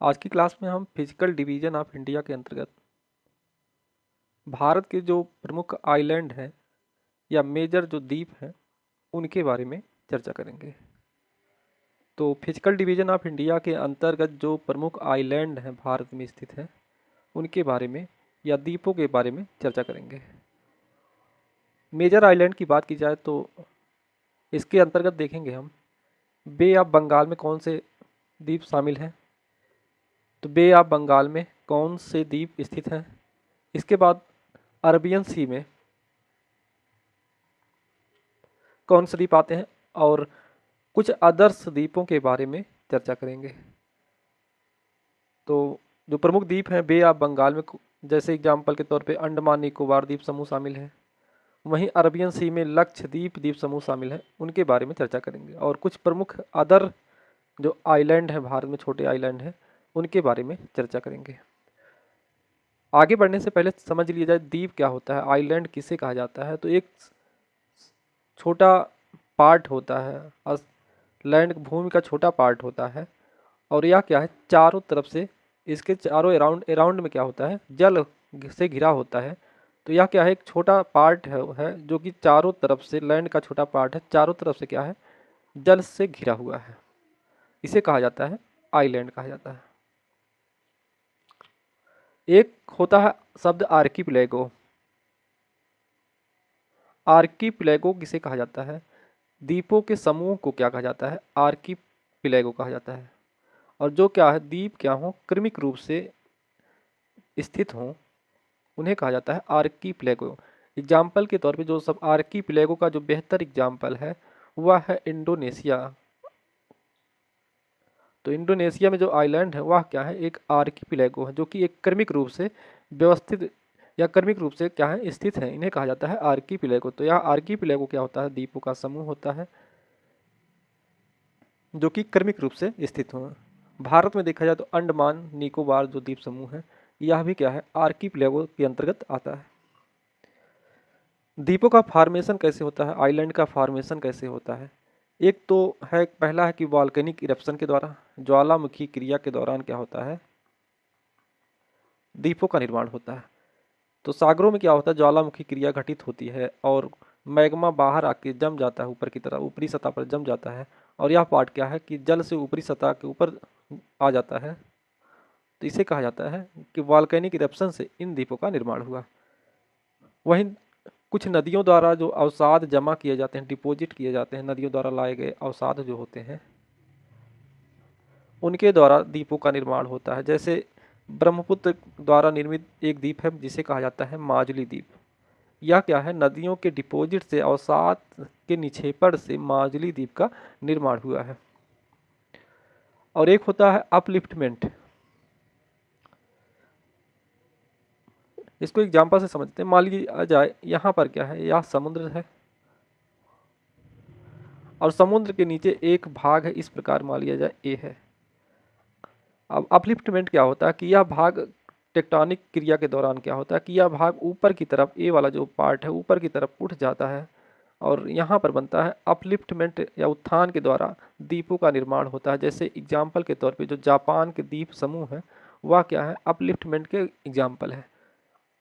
आज की क्लास में हम फिजिकल डिवीजन ऑफ इंडिया के अंतर्गत भारत के जो प्रमुख आइलैंड हैं या मेजर जो द्वीप हैं उनके बारे में चर्चा करेंगे। तो फिजिकल डिवीजन ऑफ इंडिया के अंतर्गत जो प्रमुख आइलैंड हैं भारत में स्थित हैं उनके बारे में या द्वीपों के बारे में चर्चा करेंगे। मेजर आइलैंड की बात की जाए तो इसके अंतर्गत देखेंगे हम बे ऑफ बंगाल में कौन से द्वीप शामिल हैं। तो बे ऑफ बंगाल में कौन से द्वीप स्थित हैं। इसके बाद अरबियन सी में कौन से द्वीप आते हैं और कुछ अदर्स द्वीपों के बारे में चर्चा करेंगे। तो जो प्रमुख द्वीप हैं बे ऑफ बंगाल में जैसे एग्जाम्पल के तौर पे अंडमान निकोबार द्वीप समूह शामिल है। वहीं अरबियन सी में लक्षद्वीप द्वीप समूह शामिल है, उनके बारे में चर्चा करेंगे। और कुछ प्रमुख अदर जो आइलैंड हैं भारत में, छोटे आइलैंड हैं, उनके बारे में चर्चा करेंगे। आगे बढ़ने से पहले समझ लिया जाए द्वीप क्या होता है, आइलैंड किसे कहा जाता है। तो एक छोटा पार्ट होता है, लैंड भूमि का छोटा पार्ट होता है, और यह क्या है, चारों तरफ से इसके चारों अराउंड में क्या होता है, जल से घिरा होता है। तो यह क्या है, एक छोटा पार्ट है जो कि चारों तरफ से, लैंड का छोटा पार्ट है, चारों तरफ से क्या है, जल से घिरा हुआ है। इसे कहा जाता है आइलैंड कहा जाता है। एक होता है शब्द आर्कीपिलेगो। आर्कीपिलेगो किसे कहा जाता है, द्वीपों के समूह को क्या कहा जाता है, आर्कीपिलेगो कहा जाता है। और जो क्या है, द्वीप क्या हो, क्रमिक रूप से स्थित हों, उन्हें कहा जाता है आर्कीपिलेगो। एग्जाम्पल के तौर पे जो सब आर्कीपिलेगो का जो बेहतर एग्जाम्पल है वह है इंडोनेशिया। तो इंडोनेशिया में जो आइलैंड है वह क्या है, एक आर्कीपिलेगो है, जो कि एक क्रमिक रूप से व्यवस्थित या क्रमिक रूप से क्या है, स्थित है। इन्हें कहा जाता है आर्कीपिलेगो। तो यह आर्कीपिलेगो क्या होता है, द्वीपों का समूह होता है जो कि क्रमिक रूप से स्थित हो। भारत में देखा जाए तो अंडमान निकोबार जो द्वीप समूह है, यह भी क्या है, आर्कीपिलेगो के अंतर्गत आता है। द्वीपों का फॉर्मेशन कैसे होता है, आइलैंड का फॉर्मेशन कैसे होता है। एक तो है, पहला है कि वॉल्केनिक इरप्शन के द्वारा, ज्वालामुखी क्रिया के दौरान क्या होता है, द्वीपों का निर्माण होता है। तो सागरों में क्या होता है, ज्वालामुखी क्रिया घटित होती है और मैग्मा बाहर आके जम जाता है, ऊपर की तरफ ऊपरी सतह पर जम जाता है। और यह पार्ट क्या है कि जल से ऊपरी सतह के ऊपर आ जाता है। तो इसे कहा जाता है कि वॉल्केनिक इरप्शन से इन द्वीपों का निर्माण हुआ। वहीं कुछ नदियों द्वारा जो अवसाद जमा किए जाते हैं, डिपॉजिट किए जाते हैं, नदियों द्वारा लाए गए अवसाद जो होते हैं, उनके द्वारा द्वीपों का निर्माण होता है। जैसे ब्रह्मपुत्र द्वारा निर्मित एक द्वीप है जिसे कहा जाता है माजुली द्वीप। यह क्या है, नदियों के डिपॉजिट से, अवसाद के निक्षेपण से माजुली द्वीप का निर्माण हुआ है। और एक होता है अपलिफ्टमेंट। इसको एग्जांपल से समझते हैं। मान लिया जाए यहाँ पर क्या है, यह समुद्र है और समुद्र के नीचे एक भाग है, इस प्रकार मान लिया जाए ए है। अब अपलिफ्टमेंट क्या होता है कि यह भाग टेक्टोनिक क्रिया के दौरान क्या होता है कि यह भाग ऊपर की तरफ, ए वाला जो पार्ट है ऊपर की तरफ उठ जाता है और यहाँ पर बनता है अपलिफ्टमेंट या उत्थान के द्वारा द्वीपों का निर्माण होता है। जैसे एग्जाम्पल के तौर पे जो जापान के द्वीप समूह है वह क्या है, अपलिफ्टमेंट के एग्जाम्पल है।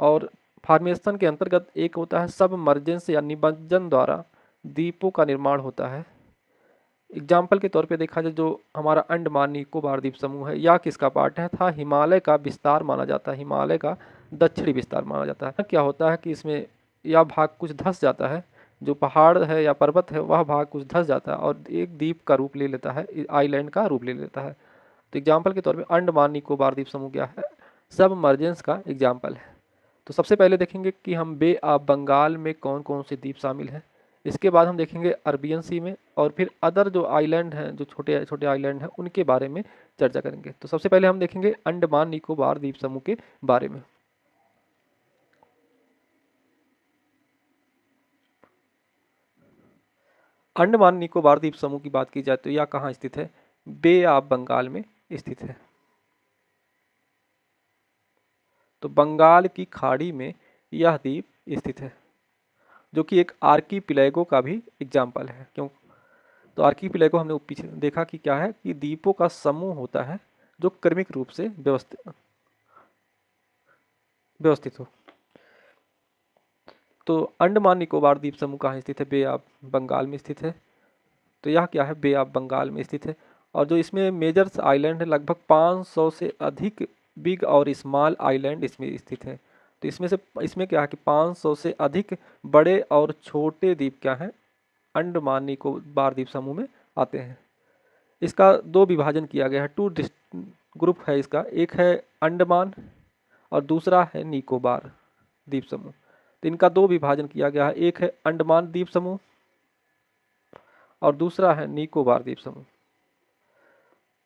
और फॉर्मेशन के अंतर्गत एक होता है सबमर्जेंस या निमज्जन द्वारा द्वीपों का निर्माण होता है। एग्जाम्पल के तौर पे देखा जाए जो हमारा अंडमान निकोबार द्वीप समूह है, या किसका पार्ट है, था हिमालय का विस्तार माना जाता है, हिमालय का दक्षिणी विस्तार माना जाता है। क्या होता है कि इसमें यह भाग कुछ धंस जाता है, जो पहाड़ है या पर्वत है वह भाग कुछ धंस जाता है और एक द्वीप का रूप ले लेता है, आइलैंड का रूप ले लेता है। तो एग्जाम्पल के तौर पर अंडमान निकोबार द्वीप समूह क्या है, सबमर्जेंस का एग्जाम्पल है। तो सबसे पहले देखेंगे कि हम बे ऑफ बंगाल में कौन कौन से द्वीप शामिल हैं। इसके बाद हम देखेंगे अरबियन सी में, और फिर अदर जो आइलैंड हैं, जो छोटे छोटे आइलैंड हैं, उनके बारे में चर्चा करेंगे। तो सबसे पहले हम देखेंगे अंडमान निकोबार द्वीप समूह के बारे में। अंडमान निकोबार द्वीप समूह की बात की जाए तो यह कहाँ स्थित है, बे ऑफ बंगाल में स्थित है। तो बंगाल की खाड़ी में यह द्वीप स्थित है, जो कि एक आर्कीपिलेगो का भी एग्जाम्पल है। क्यों, तो आर्कीपिलेगो हमने पीछे देखा कि क्या है कि द्वीपों का समूह होता है जो क्रमिक रूप से व्यवस्थित हो। तो अंडमान निकोबार द्वीप समूह कहाँ स्थित है? बे ऑफ बंगाल में स्थित है। तो यह क्या है? बे ऑफ बंगाल में स्थित है। और जो इसमें मेजर्स आइलैंड है, लगभग 500 से अधिक बिग और स्मॉल आइलैंड इसमें स्थित है। तो इसमें क्या है कि 500 से अधिक बड़े और छोटे द्वीप क्या हैं? अंडमान निकोबार द्वीप समूह में आते हैं। इसका दो विभाजन किया गया है, टू ग्रुप है इसका, एक है अंडमान और दूसरा है निकोबार द्वीप समूह। तो इनका दो विभाजन किया गया है, एक है अंडमान द्वीप समूह और दूसरा है निकोबार द्वीप समूह।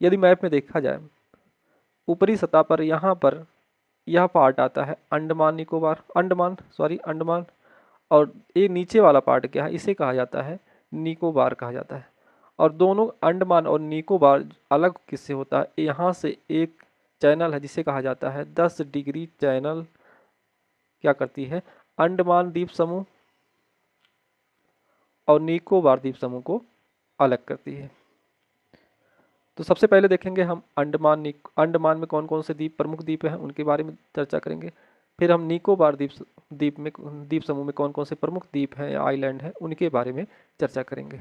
यदि मैप में देखा जाए, ऊपरी सतह पर यहाँ पर यह पार्ट आता है अंडमान, और ये नीचे वाला पार्ट क्या है? इसे कहा जाता है निकोबार कहा जाता है। और दोनों अंडमान और निकोबार अलग किससे होता है? यहाँ से एक चैनल है जिसे कहा जाता है 10 डिग्री चैनल, क्या करती है? अंडमान द्वीप समूह और निकोबार द्वीप समूह को अलग करती है। तो सबसे पहले देखेंगे हम अंडमान में कौन कौन से प्रमुख द्वीप हैं उनके बारे में चर्चा करेंगे। फिर हम निकोबार द्वीप समूह में कौन कौन से प्रमुख द्वीप हैं या आइलैंड हैं उनके बारे में चर्चा करेंगे।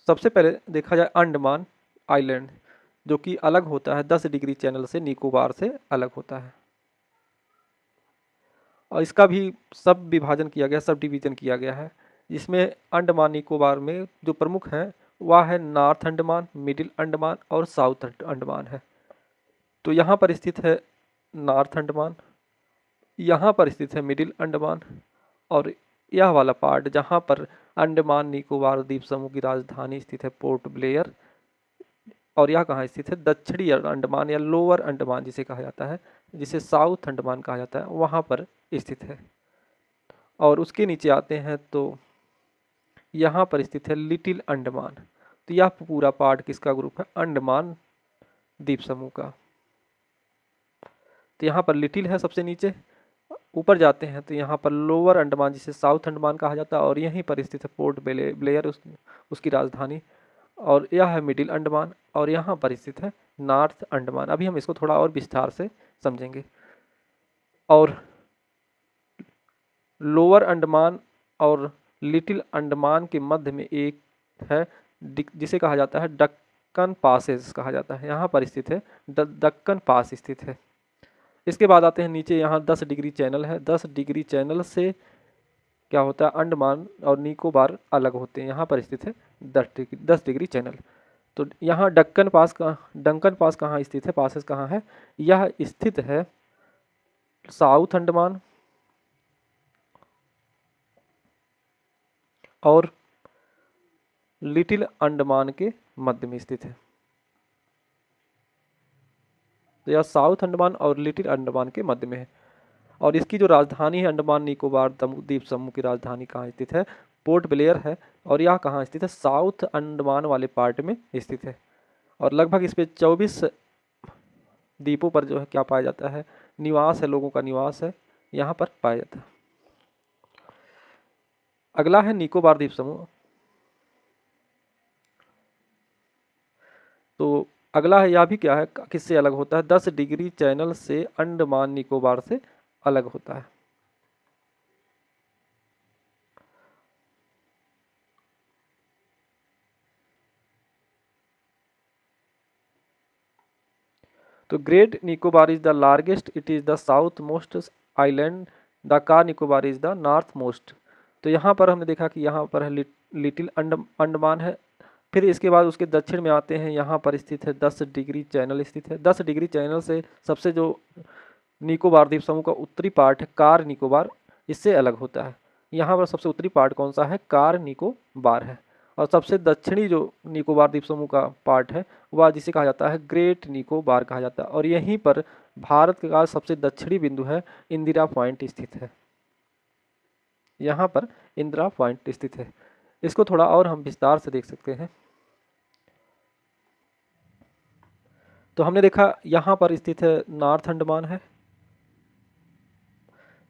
सबसे पहले देखा जाए अंडमान आइलैंड, जो कि अलग होता है 10 डिग्री चैनल से, निकोबार से अलग होता है। और इसका भी सब विभाजन किया गया, सब डिवीजन किया गया है। जिसमें अंडमान निकोबार में जो प्रमुख हैं वह है नॉर्थ अंडमान, मिडिल अंडमान और साउथ अंडमान है। तो यहाँ पर स्थित है नॉर्थ अंडमान, यहाँ पर स्थित है मिडिल अंडमान, और यह वाला पार्ट जहाँ पर अंडमान निकोबार द्वीप समूह की राजधानी स्थित है पोर्ट ब्लेयर, और यह कहाँ स्थित है? दक्षिणी अंडमान या लोअर अंडमान जिसे कहा जाता है, जिसे साउथ अंडमान कहा जाता है, वहाँ पर स्थित है। और उसके नीचे आते हैं तो यहाँ पर स्थित है लिटिल अंडमान। तो यह पूरा पार्ट किसका ग्रुप है? अंडमान द्वीप समूह का। तो यहाँ पर लिटिल है सबसे नीचे, ऊपर जाते हैं तो यहाँ पर लोअर अंडमान जिसे साउथ अंडमान कहा जाता है, और यहीं पर स्थित है पोर्ट ब्लेयर उसकी राजधानी, और यह है मिडिल अंडमान, और यहाँ पर स्थित है नॉर्थ अंडमान। अभी हम इसको थोड़ा और विस्तार से समझेंगे। और लोअर अंडमान और लिटिल अंडमान के मध्य में एक है जिसे कहा जाता है दक्कन पासेस कहा जाता है, यहाँ पर स्थित है दक्कन पास स्थित है। इसके बाद आते हैं नीचे, यहाँ 10 डिग्री चैनल है। 10 डिग्री चैनल से क्या होता है? अंडमान और निकोबार अलग होते हैं, यहाँ पर स्थित है 10 डिग्री चैनल। तो यहाँ डक्कन पास कहाँ स्थित है? पासेस कहाँ है? यह स्थित है साउथ अंडमान और लिटिल अंडमान के मध्य में स्थित है। तो यह साउथ अंडमान और लिटिल अंडमान के मध्य में है। और इसकी जो राजधानी है अंडमान निकोबार द्वीप समूह की राजधानी कहाँ स्थित है? पोर्ट ब्लेयर है। और यह कहाँ स्थित है? साउथ अंडमान वाले पार्ट में स्थित है। और लगभग इस पे 24 द्वीपों पर जो है क्या पाया जाता है? निवास है, लोगों का निवास है यहाँ पर पाया जाता है। अगला है निकोबार द्वीप समूह। तो अगला है, यह भी क्या है, किससे अलग होता है? 10 डिग्री चैनल से अंडमान निकोबार से अलग होता है। तो great Nicobar is the largest, it is the south most island, the car Nicobar is the north most. तो यहाँ पर हमने देखा कि यहाँ पर है लिटिल अंडमान है। फिर इसके बाद उसके दक्षिण में आते हैं, यहाँ पर स्थित है 10 डिग्री चैनल स्थित है। 10 डिग्री चैनल से सबसे जो निकोबार द्वीप समूह का उत्तरी पार्ट है कार निकोबार, इससे अलग होता है। यहाँ पर सबसे उत्तरी पार्ट कौन सा है? कार निकोबार है। और सबसे दक्षिणी जो निकोबार द्वीप समूह का पार्ट है वह जिसे कहा जाता है ग्रेट निकोबार कहा जाता है। और यहीं पर भारत का सबसे दक्षिणी बिंदु है इंदिरा पॉइंट स्थित है, यहाँ पर इंदिरा पॉइंट स्थित है। इसको थोड़ा और हम विस्तार से देख सकते हैं। तो हमने देखा यहाँ पर स्थित है नॉर्थ अंडमान है।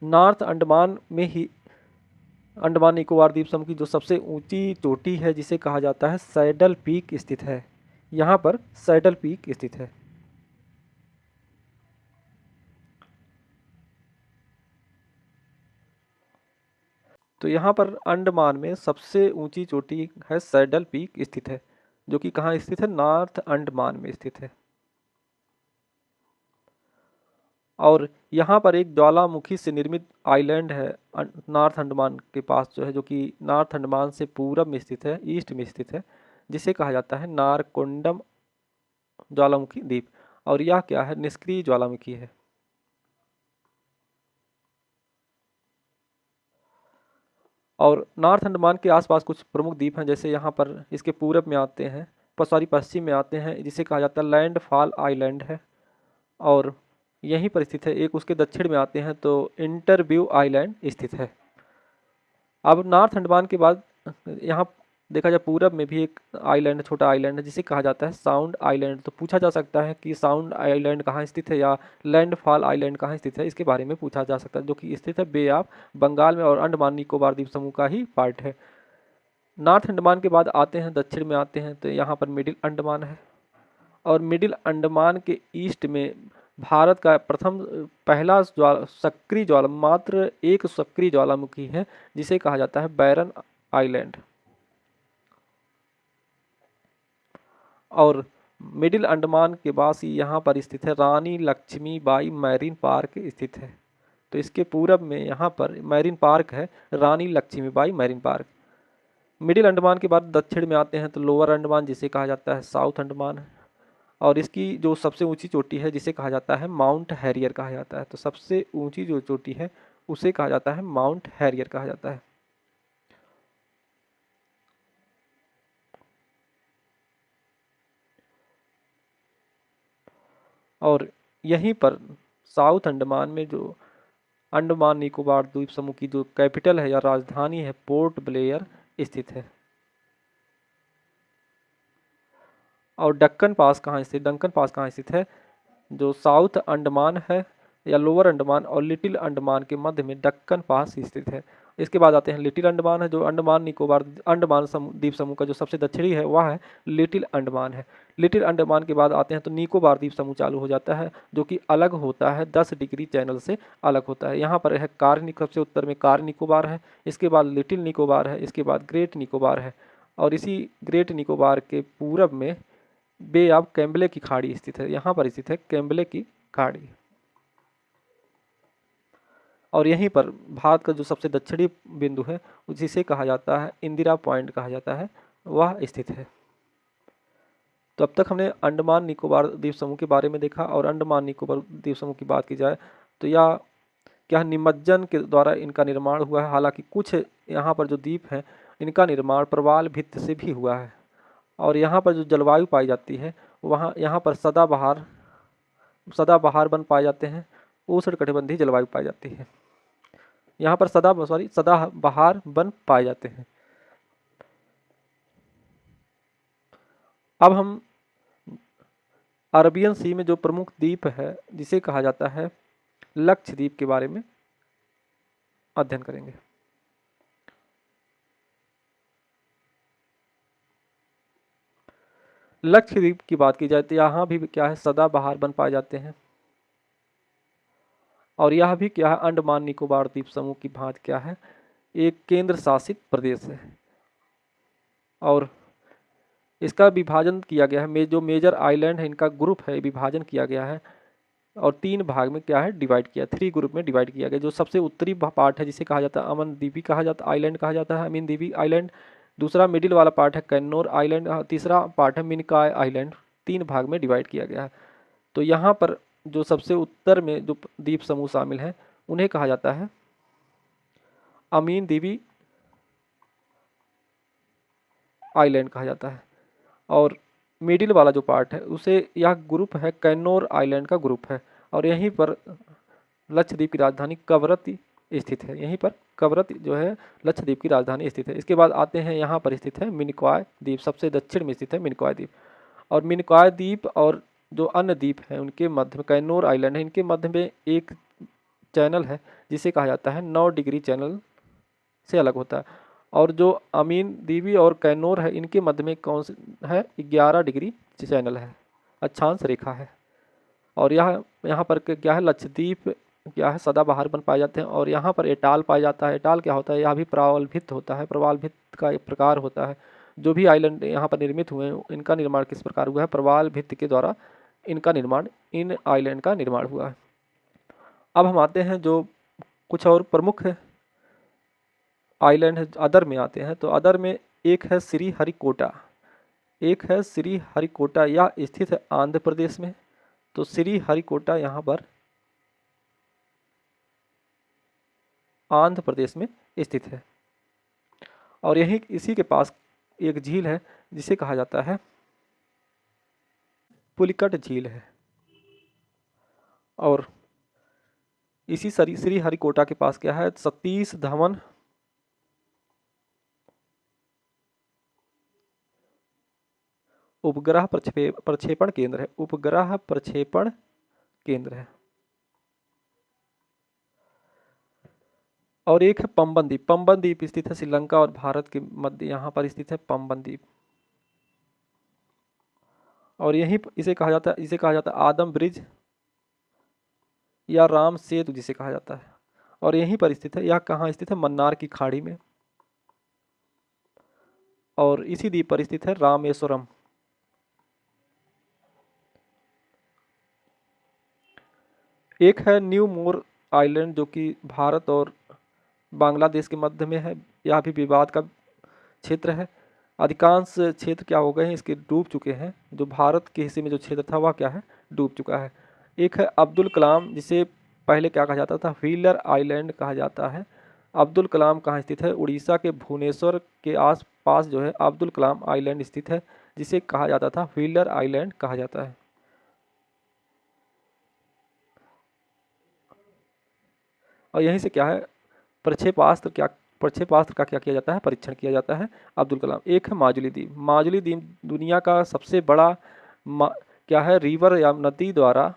नॉर्थ अंडमान में ही अंडमान निकोबार द्वीप समूह की जो सबसे ऊंची चोटी है जिसे कहा जाता है सैडल पीक स्थित है। यहाँ पर सैडल पीक स्थित है। तो यहाँ पर अंडमान में सबसे ऊंची चोटी है सैडल पीक स्थित है, जो कि कहाँ स्थित है, नॉर्थ अंडमान में स्थित है। और यहाँ पर एक ज्वालामुखी से निर्मित आइलैंड है नॉर्थ अंडमान के पास जो है, जो कि नॉर्थ अंडमान से पूरब में स्थित है, ईस्ट में स्थित है, जिसे कहा जाता है नारकोंडम ज्वालामुखी द्वीप। और यह क्या है, निष्क्रिय ज्वालामुखी है। और नॉर्थ अंडमान के आसपास कुछ प्रमुख द्वीप हैं, जैसे यहाँ पर इसके पूरब में आते हैं, सॉरी पश्चिम में आते हैं, जिसे कहा जाता है लैंडफॉल आइलैंड है। और यहीं पर स्थित है। एक उसके दक्षिण में आते हैं तो इंटरव्यू आइलैंड स्थित है। अब नॉर्थ अंडमान के बाद यहाँ देखा जाए पूरब में भी एक आइलैंड, छोटा आइलैंड है, जिसे कहा जाता है साउंड आइलैंड। तो पूछा जा सकता है कि साउंड आइलैंड कहाँ स्थित है या लैंडफॉल आइलैंड कहाँ स्थित है, इसके बारे में पूछा जा सकता है, जो कि स्थित है बे ऑफ बंगाल में और अंडमान निकोबार द्वीप समूह का ही पार्ट है। नॉर्थ अंडमान के बाद आते हैं, दक्षिण में आते हैं तो यहाँ पर मिडिल अंडमान है। और मिडिल अंडमान के ईस्ट में भारत का पहला सक्रिय ज्वाला मात्र एक सक्रिय ज्वालामुखी है, जिसे कहा जाता है बैरन आइलैंड। और मिडिल अंडमान के पास ही यहाँ पर स्थित है रानी लक्ष्मीबाई मैरीन पार्क स्थित है। तो इसके पूरब में यहाँ पर मैरीन पार्क है, Rani Lakshmibai marine park. Middle Andaman के बाद दक्षिण में आते हैं तो लोअर अंडमान, जिसे कहा जाता है साउथ अंडमान है। और इसकी जो सबसे ऊंची चोटी है जिसे कहा जाता है माउंट हैरियर कहा जाता है। तो सबसे ऊंची जो चोटी है उसे कहा जाता है माउंट हैरियर कहा जाता है। और यहीं पर साउथ अंडमान में जो अंडमान निकोबार द्वीप समूह की जो कैपिटल है या राजधानी है, पोर्ट ब्लेयर स्थित है। और डक्कन पास कहाँ स्थित, डंकन पास कहाँ स्थित है, जो साउथ अंडमान है या लोअर अंडमान और लिटिल अंडमान के मध्य में डक्कन पास स्थित है। इसके बाद आते हैं लिटिल अंडमान है, जो अंडमान निकोबार अंडमान द्वीप समूह का जो सबसे दक्षिणी है वह है लिटिल अंडमान है। लिटिल अंडमान के बाद आते हैं तो निकोबार द्वीप समूह चालू हो जाता है, जो कि अलग होता है 10 डिग्री चैनल से अलग होता है। यहाँ पर है सबसे उत्तर में कार निकोबार है, इसके बाद लिटिल निकोबार है, इसके बाद ग्रेट निकोबार है। और इसी ग्रेट निकोबार के पूरब में बे ऑफ कैम्बले की खाड़ी स्थित है। यहाँ पर स्थित है कैम्बले की खाड़ी। और यहीं पर भारत का जो सबसे दक्षिणी बिंदु है जिसे कहा जाता है इंदिरा पॉइंट कहा जाता है, वह स्थित है। तो अब तक हमने अंडमान निकोबार द्वीप समूह के बारे में देखा। और अंडमान निकोबार द्वीप समूह की बात की जाए तो यह क्या निमज्जन के द्वारा इनका निर्माण हुआ है। हालांकि कुछ यहाँ पर जो द्वीप हैं इनका निर्माण प्रवाल भित्ति से भी हुआ है। और यहाँ पर जो जलवायु पाई जाती है वहाँ यहाँ पर सदाबहार वन पाए जाते हैं, उष्णकटिबंधीय जलवायु पाई जाती है। यहाँ पर सदाबहार वन पाए जाते हैं। अब हम अरबियन सी में जो प्रमुख द्वीप है जिसे कहा जाता है लक्षद्वीप के बारे में अध्ययन करेंगे। लक्षद्वीप की बात की जाए तो यहाँ भी क्या है, सदाबहार वन पाए जाते हैं। और यह भी क्या है, अंडमान निकोबार द्वीप समूह की भांति क्या है, एक केंद्र शासित प्रदेश है। और इसका विभाजन किया गया है, जो मेजर आइलैंड है इनका ग्रुप है, विभाजन किया गया है और 3 भाग में क्या है डिवाइड किया, 3 ग्रुप में डिवाइड किया गया। जो सबसे उत्तरी पार्ट है जिसे कहा जाता है अमन द्वीपी कहा जाता है, आइलैंड कहा जाता है, अमीन द्वीपी आइलैंड। दूसरा मिडिल वाला पार्ट है कैन्नोर आइलैंड, तीसरा पार्ट है मिनकॉय आइलैंड। 3 भाग में डिवाइड किया गया है। तो यहाँ पर जो सबसे उत्तर में जो द्वीप समूह शामिल हैं उन्हें कहा जाता है अमीन द्वीपी आइलैंड कहा जाता है। और मिडिल वाला जो पार्ट है उसे यह ग्रुप है कैन्नोर आइलैंड का ग्रुप है। और यहीं पर लक्षद्वीप की राजधानी कवरत्ती स्थित है। यहीं पर कवरत्ती जो है लक्षद्वीप की राजधानी स्थित है। इसके बाद आते हैं यहाँ पर स्थित है मिनिकॉय द्वीप, सबसे दक्षिण में स्थित है मिनिकॉय द्वीप। और मिनिकॉय द्वीप और जो अन्य द्वीप हैं उनके मध्य में कैन्नोर आइलैंड है, इनके मध्य में एक चैनल है जिसे कहा जाता है 9 डिग्री चैनल से अलग होता है। और जो अमीन द्वीपी और कैनोर है, इनके मध्य में कौन से है, 11 डिग्री चैनल है, अक्षांश रेखा है। और यह यहाँ पर क्या है, लक्षद्वीप क्या है, सदाबहार वन पाए जाते हैं। और यहाँ पर एटाल पाया जाता है। एटाल क्या होता है, यह भी प्रवालभित्त होता है, प्रवालभित्त का एक प्रकार होता है। जो भी आइलैंड यहाँ पर निर्मित हुए हैं, इनका निर्माण किस प्रकार हुआ है, प्रवालभित्त के द्वारा इनका निर्माण, इन आइलैंड का निर्माण हुआ है। अब हम आते हैं जो कुछ और प्रमुख आइलैंड है, अदर में आते हैं। तो अदर में एक है श्री हरिकोटा, एक है श्री हरिकोटा, यह स्थित है आंध्र प्रदेश में। तो श्री हरिकोटा यहाँ पर आंध्र प्रदेश में स्थित है। और यही इसी के पास एक झील है जिसे कहा जाता है पुलिकट झील है। और इसी श्री हरिकोटा के पास क्या है, सतीश धवन उपग्रह प्रक्षेपण केंद्र है, उपग्रह प्रक्षेपण केंद्र है। और एक है पंबन द्वीप, पंबन द्वीप स्थित है श्रीलंका और भारत के मध्य, यहाँ पर स्थित है पंबन द्वीप। और यही इसे कहा जाता है आदम ब्रिज या राम सेतु जिसे कहा जाता है। और यहीं पर स्थित है, यह कहाँ स्थित है, मन्नार की खाड़ी में। और इसी द्वीप पर स्थित है रामेश्वरम। एक है न्यू मोर आइलैंड जो कि भारत और बांग्लादेश के मध्य में है। यह भी विवाद का क्षेत्र है। अधिकांश क्षेत्र क्या हो गए हैं, इसके डूब चुके हैं। जो भारत के हिस्से में जो क्षेत्र था वह क्या है, डूब चुका है। एक है अब्दुल कलाम, जिसे पहले क्या कहा जाता था, व्हीलर आइलैंड कहा जाता है। अब्दुल कलाम कहाँ स्थित है, उड़ीसा के भुवनेश्वर के आस पास जो है अब्दुल कलाम आइलैंड स्थित है, जिसे कहा जाता था व्हीलर आइलैंड कहा जाता है। और यहीं से क्या है, प्रक्षेपास्त्र का क्या किया जाता है, परीक्षण किया जाता है अब्दुल कलाम। एक है माजुली द्वीप, माजुली द्वीप दुनिया का सबसे बड़ा क्या है, रिवर या नदी द्वारा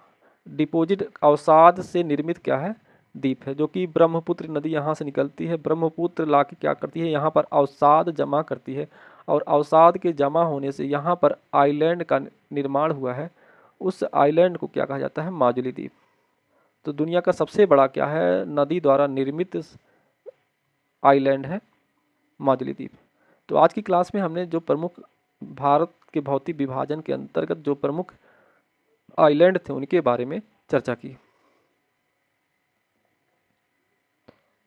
डिपोजिट अवसाद से निर्मित क्या है, द्वीप है। जो कि ब्रह्मपुत्र नदी यहाँ से निकलती है, ब्रह्मपुत्र लाके क्या करती है, यहाँ पर अवसाद जमा करती है। और अवसाद के जमा होने से यहाँ पर आइलैंड का निर्माण हुआ है। उस आइलैंड को क्या कहा जाता है, माजुली द्वीप। तो दुनिया का सबसे बड़ा क्या है, नदी द्वारा निर्मित आइलैंड है माजुली द्वीप। तो आज की क्लास में हमने जो प्रमुख भारत के भौतिक विभाजन के अंतर्गत जो प्रमुख आइलैंड थे उनके बारे में चर्चा की।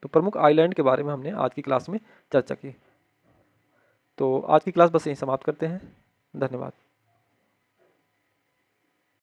तो प्रमुख आइलैंड के बारे में हमने आज की क्लास में चर्चा की। तो आज की क्लास बस यहीं समाप्त करते हैं। धन्यवाद।